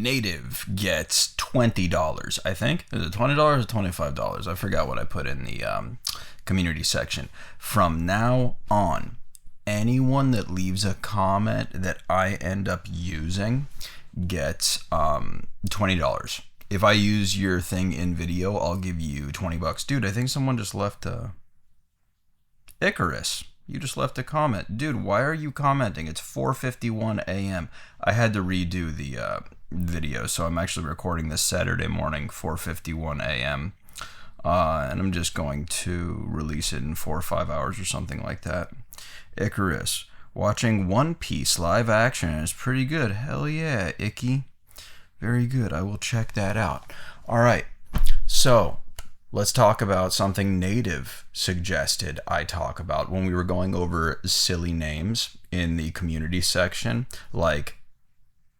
Native gets $20, I think. Is it $20 or $25? I forgot what I put in the community section. From now on, anyone that leaves a comment that I end up using gets $20. If I use your thing in video, I'll give you $20. Dude, I think someone just left Icarus. You just left a comment. Dude, why are you commenting? It's 4:51 a.m. I had to redo the video, so I'm actually recording this Saturday morning, 4:51 a.m. And I'm just going to release it in 4 or 5 hours or something like that. Icarus, watching One Piece live action is pretty good. Hell yeah, Icky. Very good. I will check that out. All right. So let's talk about something Native suggested I talk about when we were going over silly names in the community section, like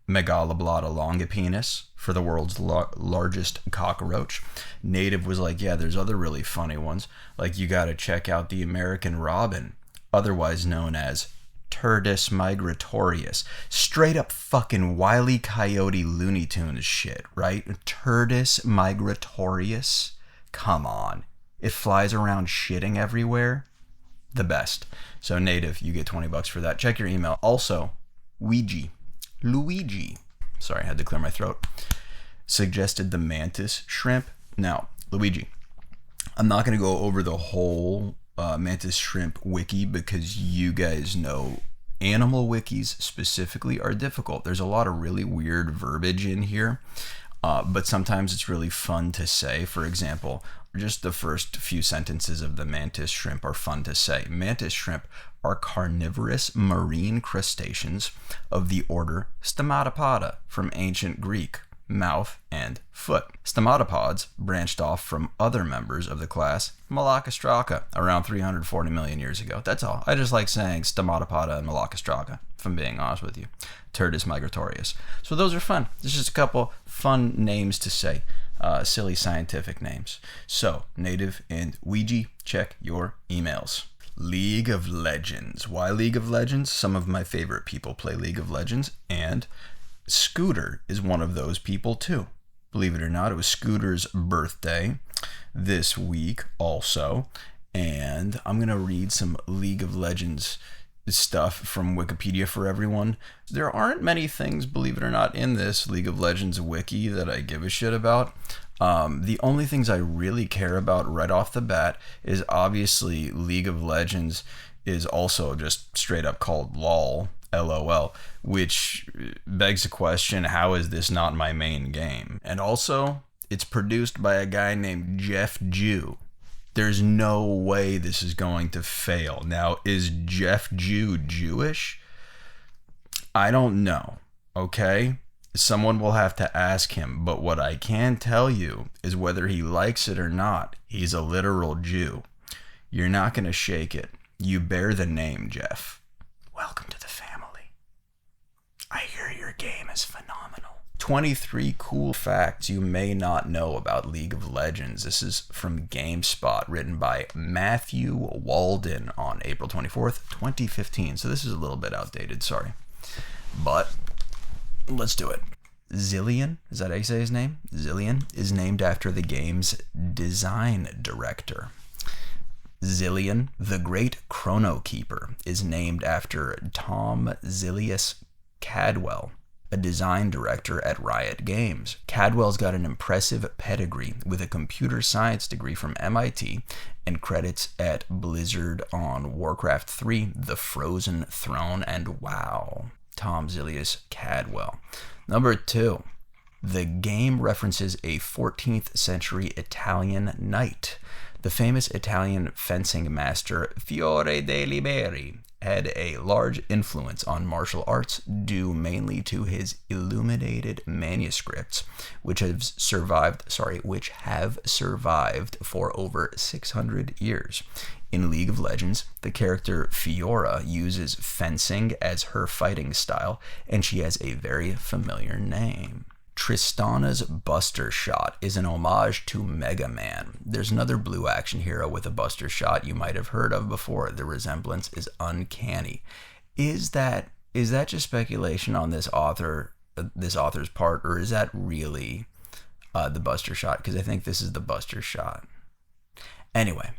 Megaloblotta longipenis for the world's largest cockroach. Native was like, yeah, there's other really funny ones. Like, you got to check out the American robin, otherwise known as Turdus migratorius. Straight up fucking Wile E. Coyote Looney Tunes shit, right? Turdus migratorius. Come on. It flies around shitting everywhere. The best. So Native, you get $20 for that. Check your email. Also, Luigi, sorry, I had to clear my throat, suggested the mantis shrimp. Now, Luigi, I'm not going to go over the whole mantis shrimp wiki because you guys know animal wikis specifically are difficult. There's a lot of really weird verbiage in here. But sometimes it's really fun to say. For example, just the first few sentences of the mantis shrimp are fun to say. Mantis shrimp are carnivorous marine crustaceans of the order Stomatopoda, from ancient Greek, mouth and foot. Stomatopods branched off from other members of the class Malacostraca around 340 million years ago. That's all. I just like saying Stomatopoda and Malacostraca, if I'm being honest with you. Turdus migratorius. So those are fun. There's just a couple fun names to say. Silly scientific names. So, Native and Ouija, check your emails. League of Legends. Why League of Legends? Some of my favorite people play League of Legends, and Scooter is one of those people too. Believe it or not, it was Scooter's birthday this week also, and I'm going to read some League of Legends stuff from Wikipedia for everyone. There aren't many things, believe it or not, in this League of Legends wiki that I give a shit about. The only things I really care about right off the bat is obviously League of Legends is also just straight up called LOL, LOL, which begs the question, how is this not my main game? And also, it's produced by a guy named Jeff Jew. There's no way this is going to fail. Now, is Jeff Jew Jewish? I don't know, okay? Someone will have to ask him, but what I can tell you is whether he likes it or not, he's a literal Jew. You're not going to shake it. You bear the name, Jeff. Welcome to the family. I hear your game is phenomenal. 23 cool facts you may not know about League of Legends. This is from GameSpot, written by Matthew Walden on April 24th, 2015. So this is a little bit outdated, sorry. But let's do it. Zillion, is that how you say his name? Zillion is named after the game's design director. Zillion, the Great Chrono Keeper, is named after Tom Zilius Cadwell, a design director at Riot Games. Cadwell's got an impressive pedigree with a computer science degree from MIT and credits at Blizzard on Warcraft 3, The Frozen Throne, and WoW. Tom Zilius Cadwell. Number 2. The game references a 14th century Italian knight. The famous Italian fencing master Fiore de Liberi had a large influence on martial arts due mainly to his illuminated manuscripts, which have survived for over 600 years. In League of Legends, the character Fiora uses fencing as her fighting style, and she has a very familiar name. Tristana's Buster Shot is an homage to Mega Man. There's another blue action hero with a Buster Shot you might have heard of before. The resemblance is uncanny. Is that just speculation on this author this author's part, or is that really the Buster shot? Because I think this is the Buster shot. Anyway,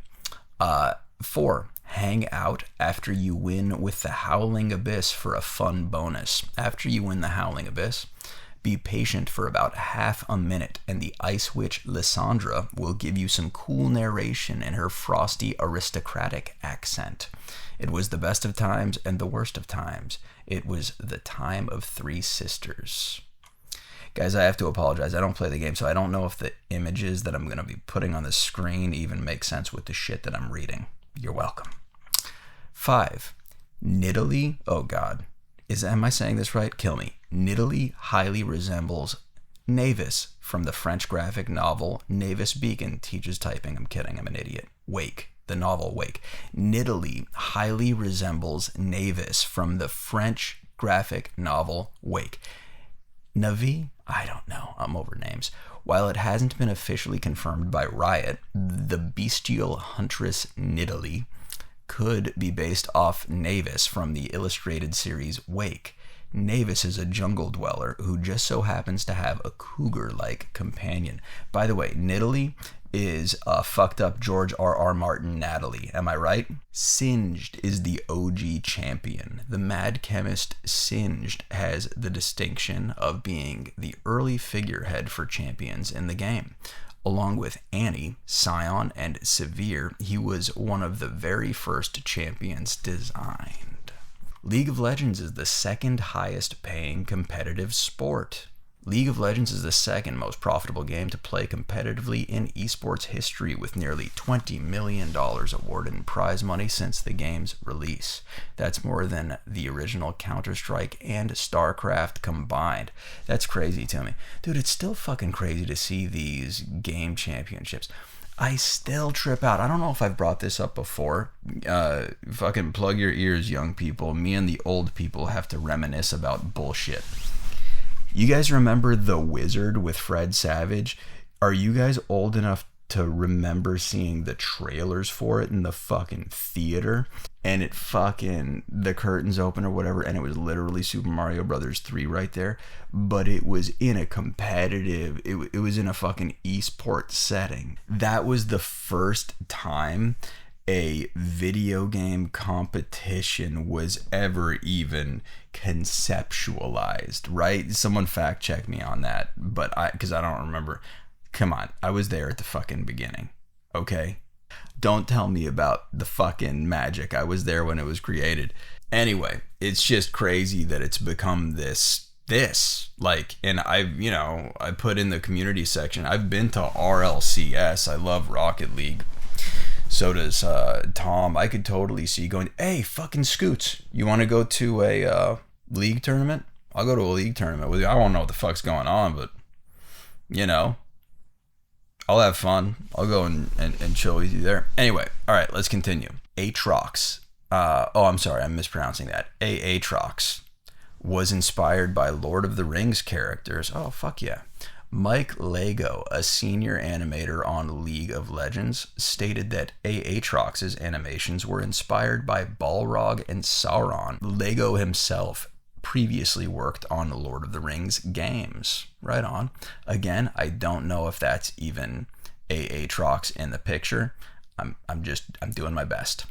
4. Hang out after you win with the Howling Abyss for a fun bonus. After you win the Howling Abyss, be patient for about half a minute, and the Ice Witch Lysandra will give you some cool narration in her frosty aristocratic accent. It was the best of times and the worst of times. It was the time of 3 sisters. Guys, I have to apologize. I don't play the game, so I don't know if the images that I'm going to be putting on the screen even make sense with the shit that I'm reading. You're welcome. 5. Nidalee, oh god. Am I saying this right? Kill me. Nidalee highly resembles Navis from the French graphic novel Navis Beacon Teaches Typing. I'm kidding, I'm an idiot. Wake, the novel Wake. Nidalee highly resembles Navis from the French graphic novel Wake. Navi? I don't know. I'm over names. While it hasn't been officially confirmed by Riot, the bestial huntress Nidalee could be based off Navis from the illustrated series Wake. Navis is a jungle dweller who just so happens to have a cougar-like companion. By the way, Nidalee is fucked up George R.R. Martin Natalie. Am I right? Singed is the OG champion. The mad chemist Singed has the distinction of being the early figurehead for champions in the game. Along with Annie, Scion, and Severe, he was one of the very first champions designed. League of Legends is the second highest paying competitive sport. League of Legends is the second most profitable game to play competitively in esports history, with nearly $20 million awarded in prize money since the game's release. That's more than the original Counter-Strike and StarCraft combined. That's crazy to me. Dude, it's still fucking crazy to see these game championships. I still trip out. I don't know if I've brought this up before. Fucking plug your ears, young people. Me and the old people have to reminisce about bullshit. You guys remember The Wizard with Fred Savage? Are you guys old enough to remember seeing the trailers for it in the fucking theater? And it fucking, the curtains open or whatever, and it was literally Super Mario Brothers 3 right there. But it was in a competitive, it was in a fucking esport setting. That was the first time a video game competition was ever even conceptualized, right? Someone fact check me on that, but because I don't remember. Come on, I was there at the fucking beginning, okay? Don't tell me about the fucking magic. I was there when it was created. Anyway, it's just crazy that it's become this like, and I put in the community section, I've been to RLCS. I love Rocket League. So does Tom. I could totally see going, hey, fucking Scoots, you want to go to a league tournament? I'll go to a league tournament with you. I don't know what the fuck's going on, but, I'll have fun. I'll go and chill with you there. Anyway, all right, let's continue. Aatrox. I'm sorry, I'm mispronouncing that. Aatrox was inspired by Lord of the Rings characters. Oh, fuck yeah. Mike Lego, a senior animator on League of Legends, stated that Aatrox's animations were inspired by Balrog and Sauron. Lego himself previously worked on Lord of the Rings games. Right on. Again, I don't know if that's even Aatrox in the picture. I'm doing my best.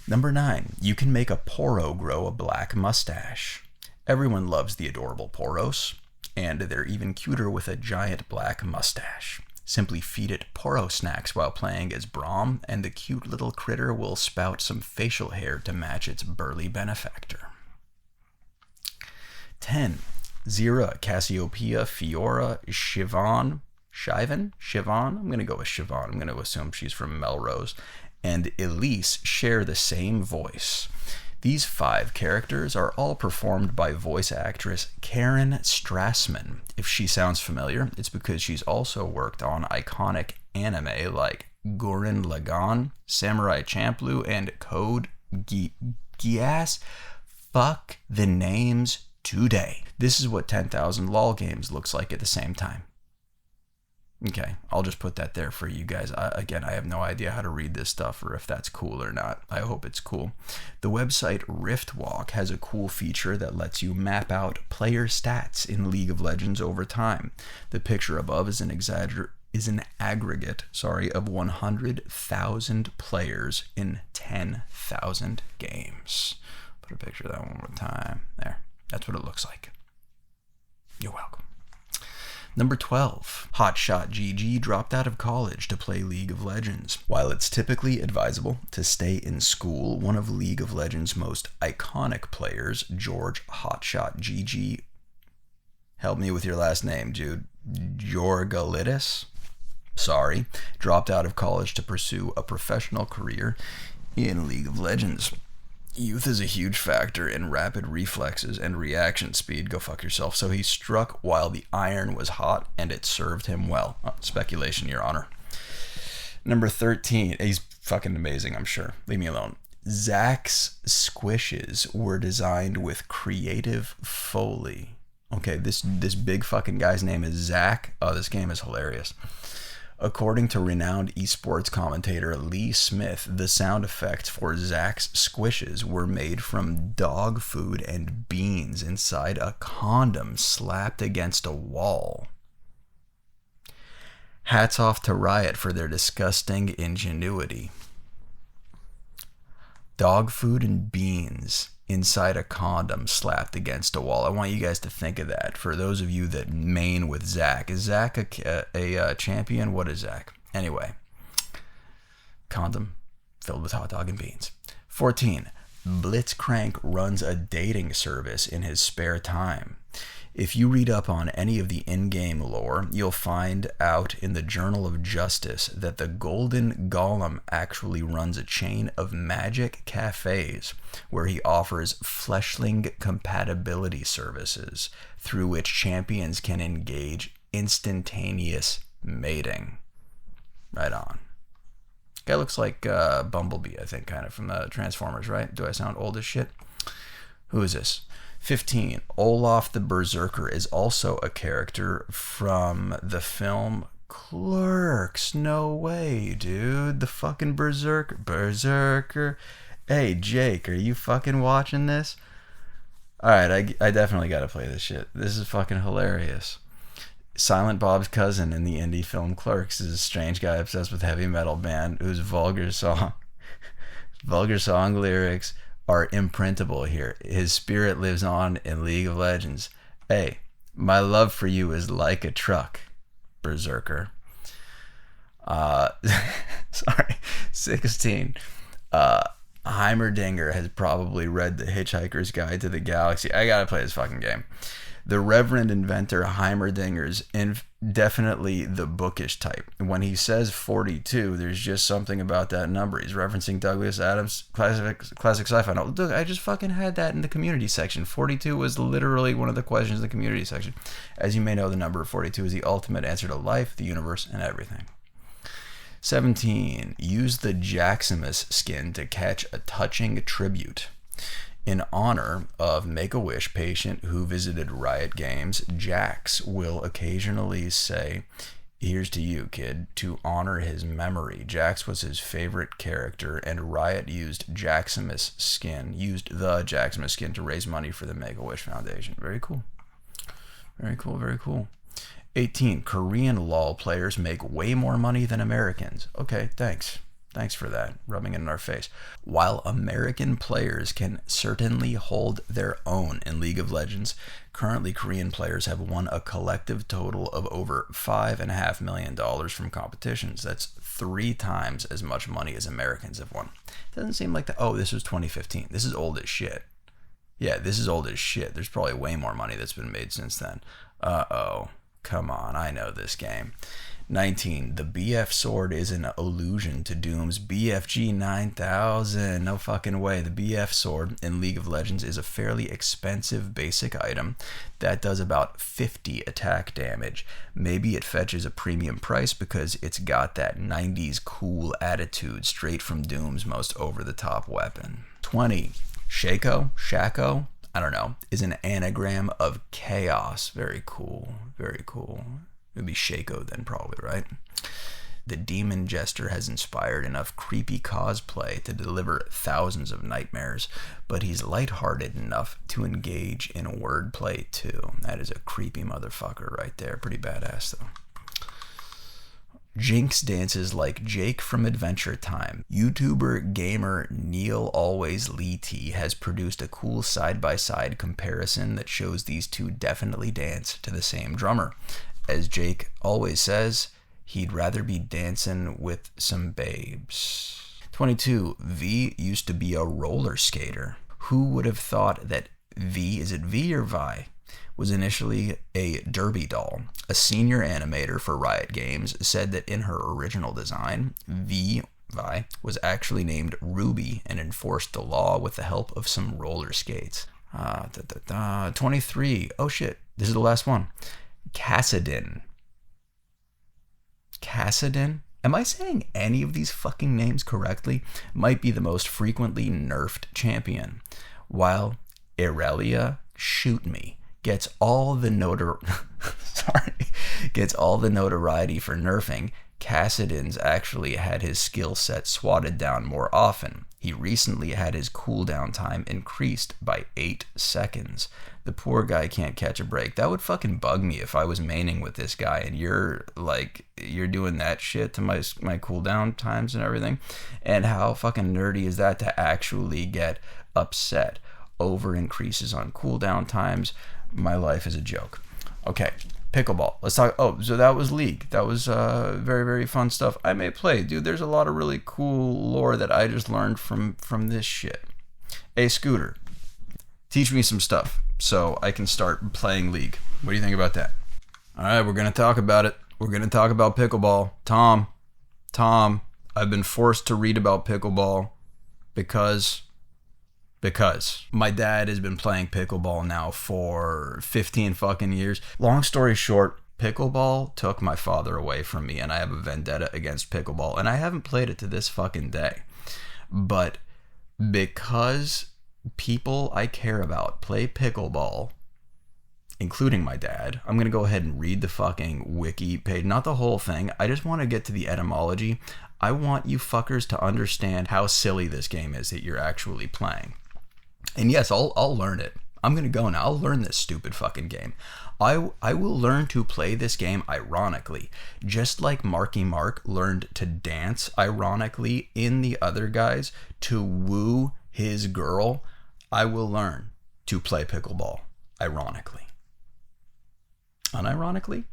Number 9, you can make a Poro grow a black mustache. Everyone loves the adorable Poros, and they're even cuter with a giant black mustache. Simply feed it Poro snacks while playing as Braum, and the cute little critter will spout some facial hair to match its burly benefactor. 10. Zera, Cassiopeia, Fiora, Shivan. I'm going to go with Shivan. I'm going to assume she's from Melrose. And Elise share the same voice. These 5 characters are all performed by voice actress Karen Strassman. If she sounds familiar, it's because she's also worked on iconic anime like Gurren Lagann, Samurai Champloo, and Code Geass. Fuck the names today. This is what 10,000 LOL games looks like at the same time. Okay, I'll just put that there for you guys. Again, I have no idea how to read this stuff or if that's cool or not. I hope it's cool. The website Riftwalk has a cool feature that lets you map out player stats in League of Legends over time. The picture above is an aggregate, of 100,000 players in 10,000 games. Put a picture of that one more time. There, that's what it looks like. You're welcome. Number 12, Hotshot GG dropped out of college to play League of Legends. While it's typically advisable to stay in school, one of League of Legends' most iconic players, George Hotshot GG, help me with your last name, dude, Georgalitis? Sorry, dropped out of college to pursue a professional career in League of Legends. Youth is a huge factor in rapid reflexes and reaction speed. Go fuck yourself. So he struck while the iron was hot, and it served him well. Speculation, Your Honor. Number 13. He's fucking amazing, I'm sure. Leave me alone. Zach's squishes were designed with creative foley. Okay, this big fucking guy's name is Zach. Oh, this game is hilarious. According to renowned esports commentator Lee Smith, the sound effects for Zach's squishes were made from dog food and beans inside a condom slapped against a wall. Hats off to Riot for their disgusting ingenuity. Dog food and beans inside a condom slapped against a wall. I want you guys to think of that. For those of you that main with Zach, is Zach a champion? What is Zach? Anyway, condom filled with hot dog and beans. 14. Blitzcrank runs a dating service in his spare time. If you read up on any of the in-game lore, you'll find out in the Journal of Justice that the Golden Golem actually runs a chain of magic cafes where he offers fleshling compatibility services through which champions can engage instantaneous mating. Right on. Guy looks like Bumblebee, I think, kind of from the Transformers, right? Do I sound old as shit? Who is this? 15. Olaf the Berserker is also a character from the film Clerks. No way, dude. The fucking Berserker. Hey, Jake, are you fucking watching this? Alright, I definitely gotta play this shit. This is fucking hilarious. Silent Bob's cousin in the indie film Clerks is a strange guy obsessed with heavy metal band whose vulgar song lyrics are imprintable here. His spirit lives on in League of Legends. Hey, my love for you is like a truck, Berserker. Sorry. 16. Heimerdinger has probably read The Hitchhiker's Guide to the Galaxy. I gotta play this fucking game. The Reverend Inventor Heimerdinger's definitely the bookish type. When he says 42, there's just something about that number. He's referencing Douglas Adams' classic sci-fi novel. Look, I just fucking had that in the community section. 42 was literally one of the questions in the community section. As you may know, the number 42 is the ultimate answer to life, the universe, and everything. 17. Use the Jaximus skin to catch a touching tribute. In honor of Make-A-Wish patient who visited Riot Games, Jax will occasionally say, "Here's to you, kid," to honor his memory. Jax was his favorite character, and Riot used the Jaximus skin to raise money for the Make-A-Wish Foundation. Very cool. Very cool, very cool. 18. Korean LOL players make way more money than Americans. Okay, thanks. Thanks for that, rubbing it in our face. While American players can certainly hold their own in League of Legends, currently Korean players have won a collective total of over $5.5 million from competitions. That's 3 times as much money as Americans have won. Doesn't seem like that. Oh, this was 2015. This is old as shit. Yeah, this is old as shit. There's probably way more money that's been made since then. Uh-oh. Come on, I know this game. 19. The BF sword is an allusion to Doom's BFG 9000. No fucking way. The BF sword in League of Legends is a fairly expensive basic item that does about 50 attack damage. Maybe it fetches a premium price because it's got that 90s cool attitude straight from Doom's most over-the-top weapon. 20. Shaco, I don't know, is an anagram of chaos. Very cool. Very cool. It'd be Shaco then, probably, right? The demon jester has inspired enough creepy cosplay to deliver thousands of nightmares, but he's lighthearted enough to engage in wordplay too. That is a creepy motherfucker right there. Pretty badass though. Jinx dances like Jake from Adventure Time. YouTuber gamer Neil Always Lee T has produced a cool side-by-side comparison that shows these two definitely dance to the same drummer. As Jake always says, he'd rather be dancing with some babes. 22. V used to be a roller skater. Who would have thought that V, is it V or Vi, was initially a derby doll? A senior animator for Riot Games said that in her original design, Vi was actually named Ruby and enforced the law with the help of some roller skates. 23. Oh shit, this is the last one. Cassidin. Am I saying any of these fucking names correctly? Might be the most frequently nerfed champion. While Irelia Shoot Me gets all the notoriety for nerfing, Cassidin's actually had his skill set swatted down more often. He recently had his cooldown time increased by 8 seconds. The poor guy can't catch a break. That would fucking bug me if I was maining with this guy and you're doing that shit to my cooldown times and everything. And how fucking nerdy is that to actually get upset over increases on cooldown times? My life is a joke. Okay, pickleball. Let's talk. Oh, so that was League. That was very, very fun stuff. I may play. Dude, there's a lot of really cool lore that I just learned from this shit. Hey, Scooter, teach me some stuff so I can start playing League. What do you think about that? All right, we're going to talk about it. We're going to talk about pickleball. Tom, I've been forced to read about pickleball because my dad has been playing pickleball now for 15 fucking years. Long story short, pickleball took my father away from me, and I have a vendetta against pickleball, and I haven't played it to this fucking day. But because people I care about play pickleball, including my dad, I'm going to go ahead and read the fucking wiki page. Not the whole thing. I just want to get to the etymology. I want you fuckers to understand how silly this game is that you're actually playing. And yes, I'll learn it. I'm going to go now. I'll learn this stupid fucking game. I will learn to play this game ironically. Just like Marky Mark learned to dance ironically in The Other Guys to woo his girl, I will learn to play pickleball ironically. Unironically?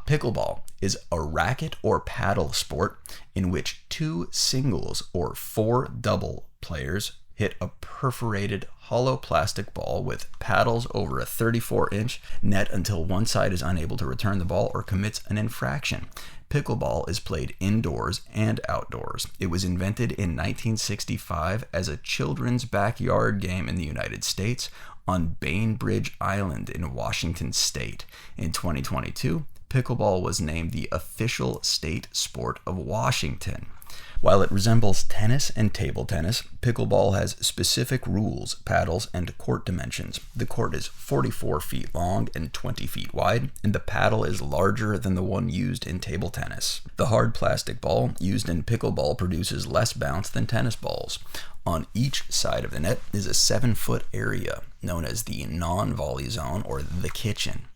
Pickleball is a racket or paddle sport in which 2 singles or 4 double players hit a perforated hollow plastic ball with paddles over a 34-inch net until one side is unable to return the ball or commits an infraction. Pickleball is played indoors and outdoors. It was invented in 1965 as a children's backyard game in the United States on Bainbridge Island in Washington State. In 2022, pickleball was named the official state sport of Washington. While it resembles tennis and table tennis, pickleball has specific rules, paddles, and court dimensions. The court is 44 feet long and 20 feet wide, and the paddle is larger than the one used in table tennis. The hard plastic ball used in pickleball produces less bounce than tennis balls. On each side of the net is a 7-foot area known as the non-volley zone or the kitchen.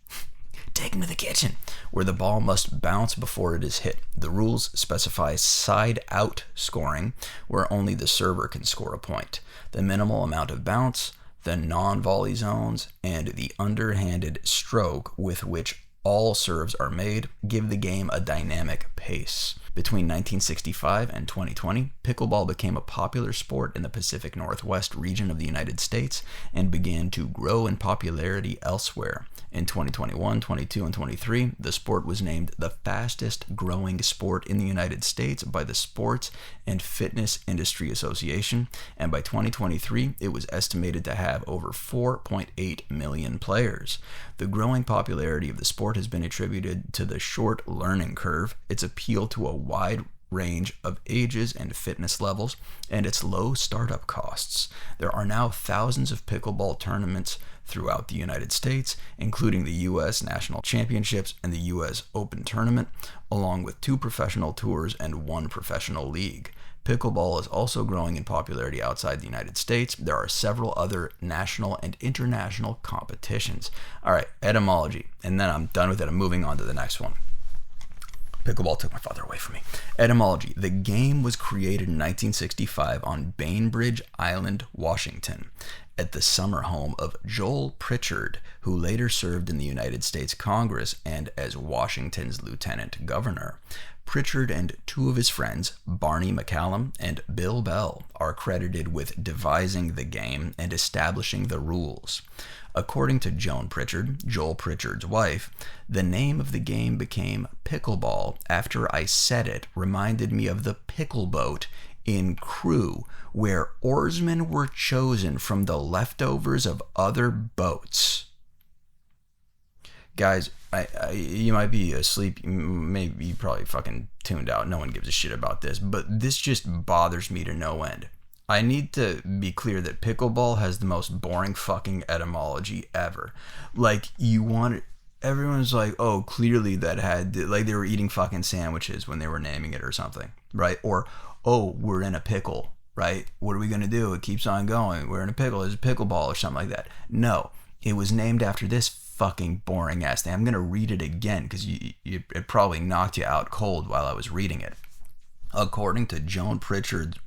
Take me to the kitchen, where the ball must bounce before it is hit. The rules specify side-out scoring, where only the server can score a point. The minimal amount of bounce, the non-volley zones, and the underhanded stroke with which all serves are made give the game a dynamic pace. Between 1965 and 2020, pickleball became a popular sport in the Pacific Northwest region of the United States and began to grow in popularity elsewhere. In 2021, 22, and 23, the sport was named the fastest growing sport in the United States by the Sports and Fitness Industry Association, and by 2023, it was estimated to have over 4.8 million players. The growing popularity of the sport has been attributed to the short learning curve, its appeal to a wide range of ages and fitness levels, and its low startup costs. There are now thousands of pickleball tournaments throughout the United States, including the U.S. National Championships and the U.S. Open Tournament, along with 2 professional tours and 1 professional league. Pickleball is also growing in popularity outside the United States. There are several other national and international competitions. All right, etymology, and then I'm done with it. I'm moving on to the next one. Pickleball took my father away from me. Etymology. The game was created in 1965 on Bainbridge Island, Washington, at the summer home of Joel Pritchard, who later served in the United States Congress and as Washington's lieutenant governor. Pritchard and 2 of his friends, Barney McCallum and Bill Bell, are credited with devising the game and establishing the rules. According to Joan Pritchard, Joel Pritchard's wife, the name of the game became pickleball after I said it reminded me of the pickle boat in Crewe, where oarsmen were chosen from the leftovers of other boats. Guys, you might be asleep, maybe you probably fucking tuned out, no one gives a shit about this, but this just bothers me to no end. I need to be clear that pickleball has the most boring fucking etymology ever. Like, everyone's like, oh, clearly that had, like they were eating fucking sandwiches when they were naming it or something, right? Or, oh, we're in a pickle, right? What are we going to do? It keeps on going. We're in a pickle. It's a pickleball or something like that. No, it was named after this fucking boring ass thing. I'm going to read it again because it probably knocked you out cold while I was reading it. According to Joan Pritchard's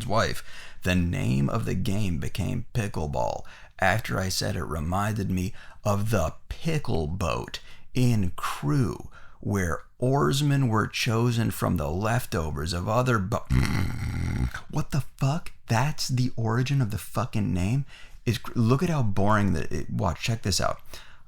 wife, the name of the game became pickleball after I said it reminded me of the pickle boat in Crewe, where oarsmen were chosen from the leftovers of other What the fuck? That's the origin of the fucking name? Look at how boring that it. Watch, check this out.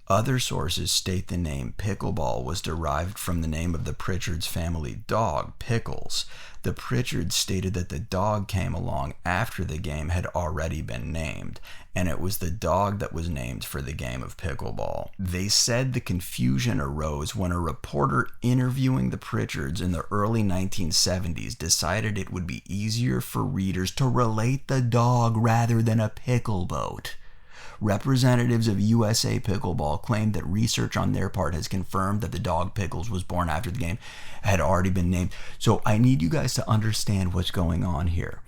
Other sources state the name pickleball was derived from the name of the Pritchard's family dog, Pickles. The Pritchards stated that the dog came along after the game had already been named, and it was the dog that was named for the game of pickleball. They said the confusion arose when a reporter interviewing the Pritchards in the early 1970s decided it would be easier for readers to relate the dog rather than a pickle boat. Representatives of USA Pickleball claimed that research on their part has confirmed that the dog Pickles was born after the game had already been named. So I need you guys to understand what's going on here.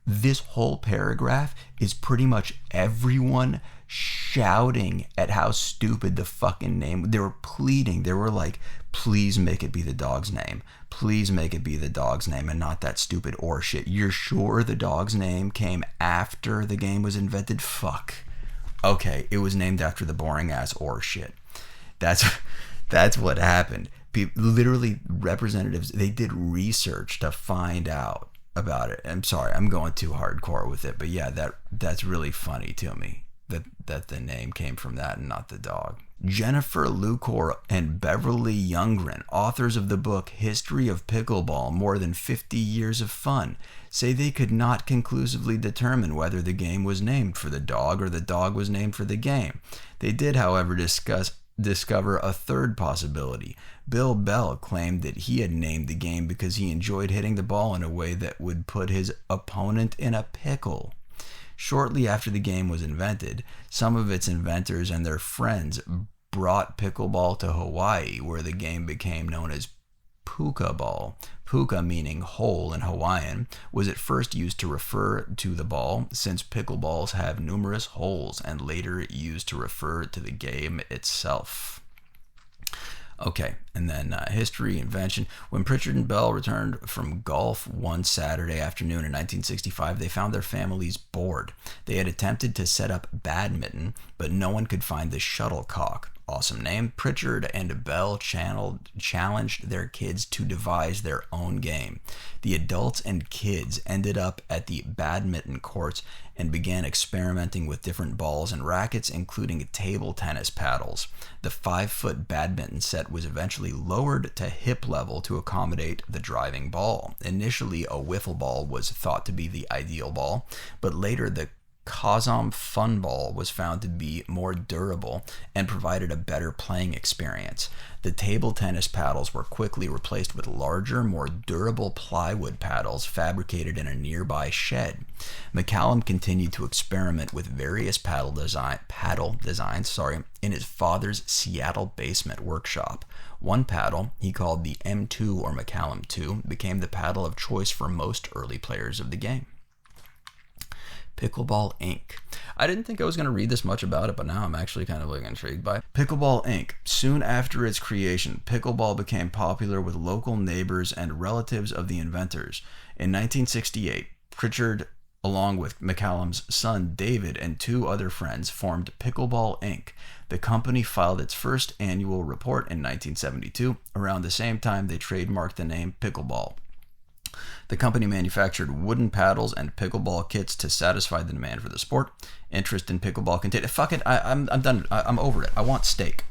This whole paragraph is pretty much everyone shouting at how stupid the fucking name. They were pleading. They were like, please make it be the dog's name. Please make it be the dog's name and not that stupid or shit. You're sure the dog's name came after the game was invented? Fuck. Okay, it was named after the boring ass or shit. That's what happened. Literally, representatives, they did research to find out about it. I'm sorry, I'm going too hardcore with it, but yeah, that's really funny to me that the name came from that and not the dog. Jennifer Lucor and Beverly Youngren, authors of the book History of Pickleball, More Than 50 Years of Fun, say they could not conclusively determine whether the game was named for the dog or the dog was named for the game. They did, however, discover a third possibility. Bill Bell claimed that he had named the game because he enjoyed hitting the ball in a way that would put his opponent in a pickle. Shortly after the game was invented, some of its inventors and their friends brought pickleball to Hawaii, where the game became known as puka ball. Puka, meaning hole in Hawaiian, was at first used to refer to the ball, since pickleballs have numerous holes, and later used to refer to the game itself. Okay, and then history, invention. When Pritchard and Bell returned from golf one Saturday afternoon in 1965, they found their families bored. They had attempted to set up badminton, but no one could find the shuttlecock. Awesome name. Pritchard and Bell challenged their kids to devise their own game. The adults and kids ended up at the badminton courts and began experimenting with different balls and rackets, including table tennis paddles. The 5-foot badminton set was eventually lowered to hip level to accommodate the driving ball. Initially, a wiffle ball was thought to be the ideal ball, but later the Kazam Funball was found to be more durable and provided a better playing experience. The table tennis paddles were quickly replaced with larger, more durable plywood paddles fabricated in a nearby shed. McCallum continued to experiment with various paddle designs in his father's Seattle basement workshop. One paddle, he called the M2 or McCallum 2, became the paddle of choice for most early players of the game. Pickleball Inc. I didn't think I was going to read this much about it, but now I'm actually kind of intrigued by it. Pickleball Inc. Soon after its creation, pickleball became popular with local neighbors and relatives of the inventors. In 1968, Pritchard, along with McCallum's son David and 2 other friends, formed Pickleball Inc. The company filed its first annual report in 1972. Around the same time, they trademarked the name Pickleball. The company manufactured wooden paddles and pickleball kits to satisfy the demand for the sport. Interest in pickleball continued. Fuck it, I'm done. I'm over it. I want steak.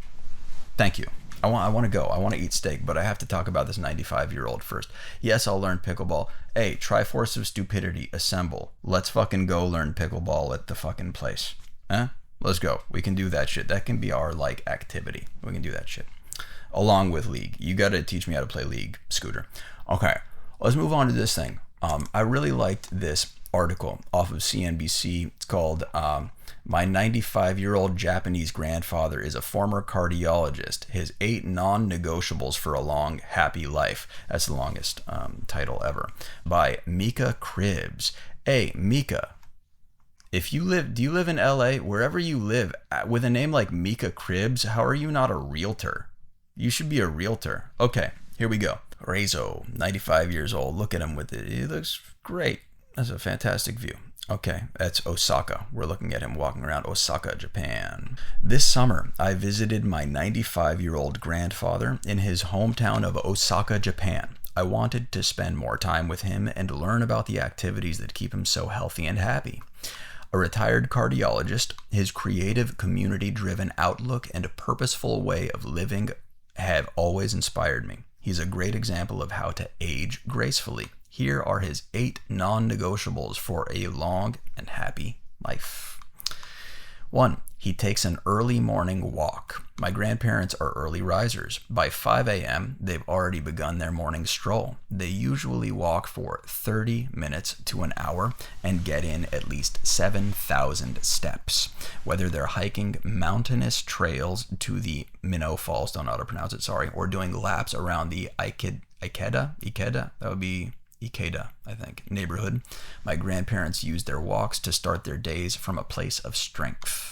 Thank you. I want to go. I want to eat steak, but I have to talk about this 95-year-old first. Yes, I'll learn pickleball. Hey, Triforce of Stupidity, assemble. Let's fucking go learn pickleball at the fucking place. Huh? Let's go. We can do that shit. That can be our, activity. We can do that shit. Along with League. You got to teach me how to play League, Scooter. Okay. Let's move on to this thing. I really liked this article off of CNBC. It's called My 95-Year-Old Japanese Grandfather is a Former Cardiologist. His 8 Non-Negotiables for a Long, Happy Life. That's the longest title ever. By Mika Cribbs. Hey, Mika, do you live in LA? Wherever you live, with a name like Mika Cribbs, how are you not a realtor? You should be a realtor. Okay, here we go. Reizo, 95 years old. Look at him with it. He looks great. That's a fantastic view. Okay, that's Osaka. We're looking at him walking around Osaka, Japan. This summer, I visited my 95-year-old grandfather in his hometown of Osaka, Japan. I wanted to spend more time with him and learn about the activities that keep him so healthy and happy. A retired cardiologist, his creative, community-driven outlook and a purposeful way of living have always inspired me. He's a great example of how to age gracefully. Here are his 8 non-negotiables for a long and happy life. 1. He takes an early morning walk. My grandparents are early risers. By 5 a.m., they've already begun their morning stroll. They usually walk for 30 minutes to an hour and get in at least 7,000 steps. Whether they're hiking mountainous trails to the Minnow Falls, don't know how to pronounce it, sorry, or doing laps around the Ikeda, that would be Ikeda, I think, neighborhood. My grandparents use their walks to start their days from a place of strength.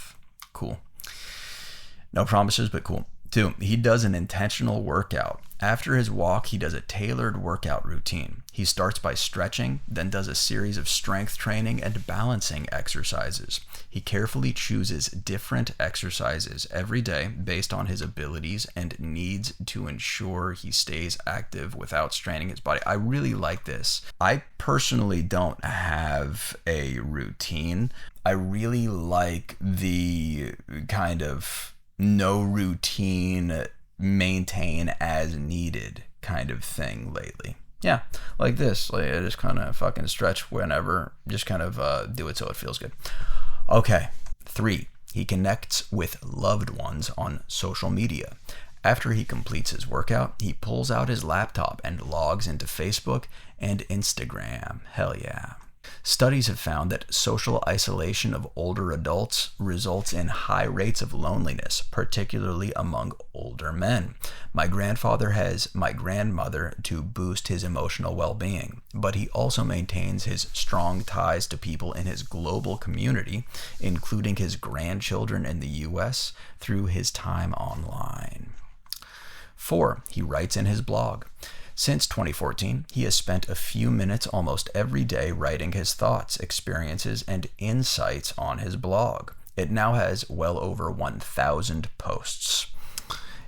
Cool. No promises, but cool. 2, he does an intentional workout. After his walk, he does a tailored workout routine. He starts by stretching, then does a series of strength training and balancing exercises. He carefully chooses different exercises every day based on his abilities and needs to ensure he stays active without straining his body. I really like this. I personally don't have a routine. I really like the kind of no routine, maintain as needed kind of thing lately. Yeah, like this. I just kind of fucking stretch whenever. Just kind of do it so it feels good. Okay. 3, he connects with loved ones on social media. After he completes his workout, he pulls out his laptop and logs into Facebook and Instagram. Hell yeah. Studies have found that social isolation of older adults results in high rates of loneliness, particularly among older men. My grandfather has my grandmother to boost his emotional well-being, but he also maintains his strong ties to people in his global community, including his grandchildren in the U.S., through his time online. 4, he writes in his blog. Since 2014, he has spent a few minutes almost every day writing his thoughts, experiences, and insights on his blog. It now has well over 1,000 posts.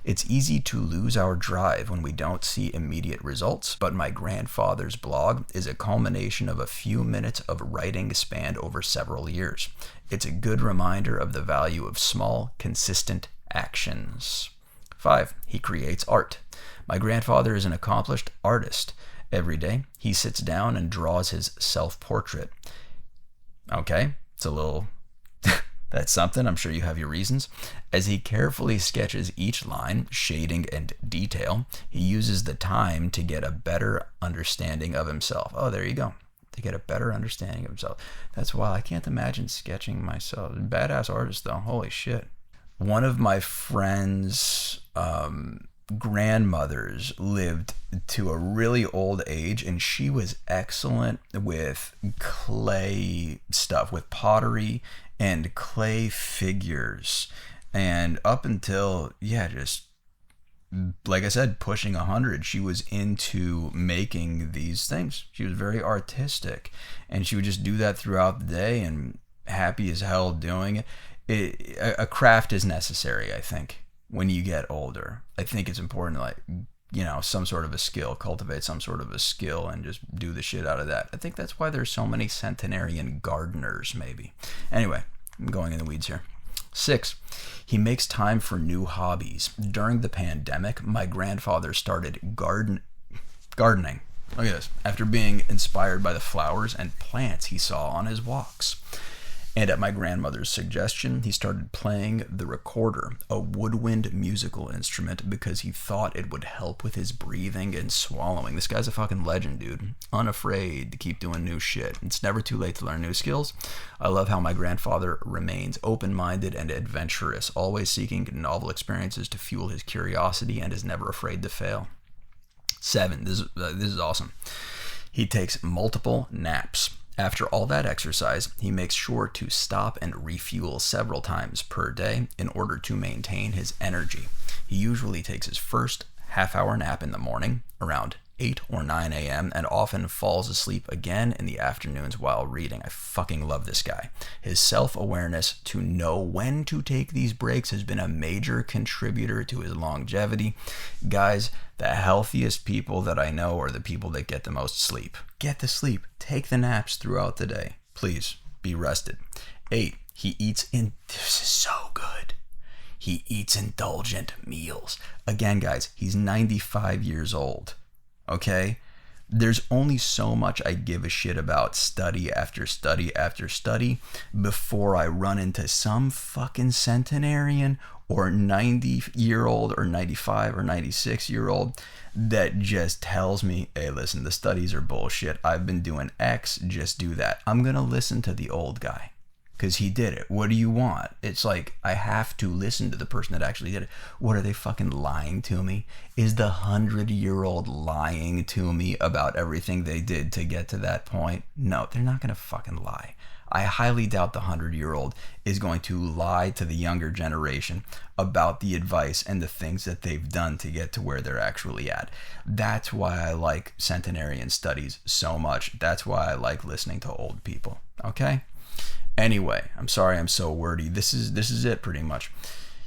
It's easy to lose our drive when we don't see immediate results, but my grandfather's blog is a culmination of a few minutes of writing spanned over several years. It's a good reminder of the value of small, consistent actions. 5, he creates art. My grandfather is an accomplished artist. Every day, he sits down and draws his self-portrait. Okay, It's a little... That's something. I'm sure you have your reasons. As he carefully sketches each line, shading and detail, he uses the time to get a better understanding of himself. Oh, there you go. To get a better understanding of himself. That's why I can't imagine sketching myself. Badass artist, though. Holy shit. One of my friends' grandmothers lived to a really old age, and she was excellent with clay stuff, with pottery and clay figures. And up until, just like I said, pushing 100, she was into making these things. She was very artistic, and she would just do that throughout the day, and happy as hell doing it. A craft is necessary, I think, when you get older. I think it's important to, like, some sort of a skill, cultivate some sort of a skill, and just do the shit out of that. I think that's why there's so many centenarian gardeners, maybe. Anyway, I'm going in the weeds here. 6, he makes time for new hobbies. During the pandemic, my grandfather started gardening. Look at this. After being inspired by the flowers and plants he saw on his walks. And at my grandmother's suggestion, he started playing the recorder, a woodwind musical instrument, because he thought it would help with his breathing and swallowing. This guy's a fucking legend, dude. Unafraid to keep doing new shit. It's never too late to learn new skills. I love how my grandfather remains open-minded and adventurous, always seeking novel experiences to fuel his curiosity, and is never afraid to fail. 7, this is awesome. He takes multiple naps. After all that exercise, he makes sure to stop and refuel several times per day in order to maintain his energy. He usually takes his first half-hour nap in the morning, around 8 or 9 a.m., and often falls asleep again in the afternoons while reading. I fucking love this guy. His self-awareness to know when to take these breaks has been a major contributor to his longevity. Guys, the healthiest people that I know are the people that get the most sleep. Get the sleep. Take the naps throughout the day. Please, be rested. 8, he eats in... This is so good. He eats indulgent meals. Again, guys, he's 95 years old. Okay? There's only so much I give a shit about study after study after study before I run into some fucking centenarian or 90-year-old or 95 or 96-year-old that just tells me, hey, listen, the studies are bullshit. I've been doing X, just do that. I'm going to listen to the old guy because he did it. What do you want? It's like I have to listen to the person that actually did it. What, are they fucking lying to me? Is the 100-year-old lying to me about everything they did to get to that point? No, they're not going to fucking lie. I highly doubt the 100-year-old is going to lie to the younger generation about the advice and the things that they've done to get to where they're actually at. That's why I like centenarian studies so much. That's why I like listening to old people. Okay? Anyway, I'm sorry I'm so wordy. This is it pretty much.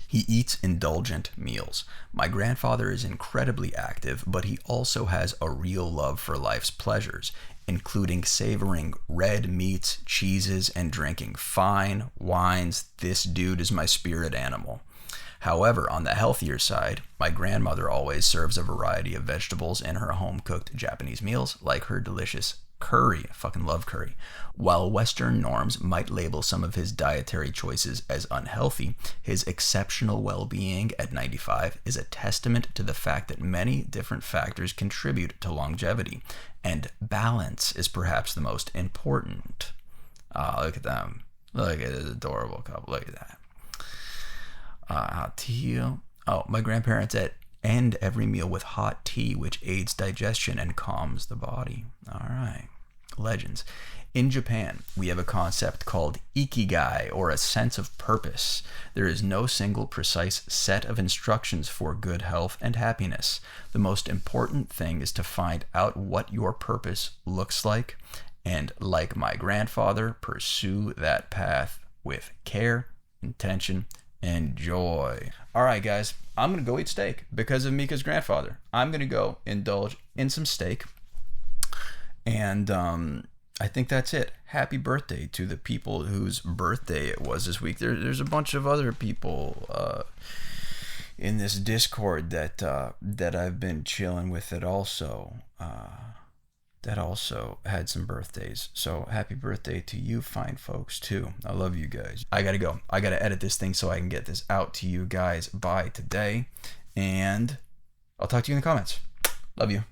He eats indulgent meals. My grandfather is incredibly active, but he also has a real love for life's pleasures, including savoring red meats, cheeses, and drinking fine wines. This dude is my spirit animal. However, on the healthier side, my grandmother always serves a variety of vegetables in her home-cooked Japanese meals, like her delicious curry. I fucking love curry. While Western norms might label some of his dietary choices as unhealthy, his exceptional well-being at 95 is a testament to the fact that many different factors contribute to longevity, and balance is perhaps the most important. Look at them. Look at this adorable couple. Look at that. Hot tea. Oh, my grandparents end every meal with hot tea, which aids digestion and calms the body. All right. Legends. In Japan, we have a concept called ikigai, or a sense of purpose. There is no single precise set of instructions for good health and happiness. The most important thing is to find out what your purpose looks like, and like my grandfather, pursue that path with care, intention, and joy. All right, guys, I'm going to go eat steak because of Mika's grandfather. I'm going to go indulge in some steak. And I think that's it. Happy birthday to the people whose birthday it was this week. There's a bunch of other people in this Discord that I've been chilling with it also. that also had some birthdays. So happy birthday to you fine folks too. I love you guys. I gotta go. I gotta edit this thing so I can get this out to you guys by today. And I'll talk to you in the comments. Love you.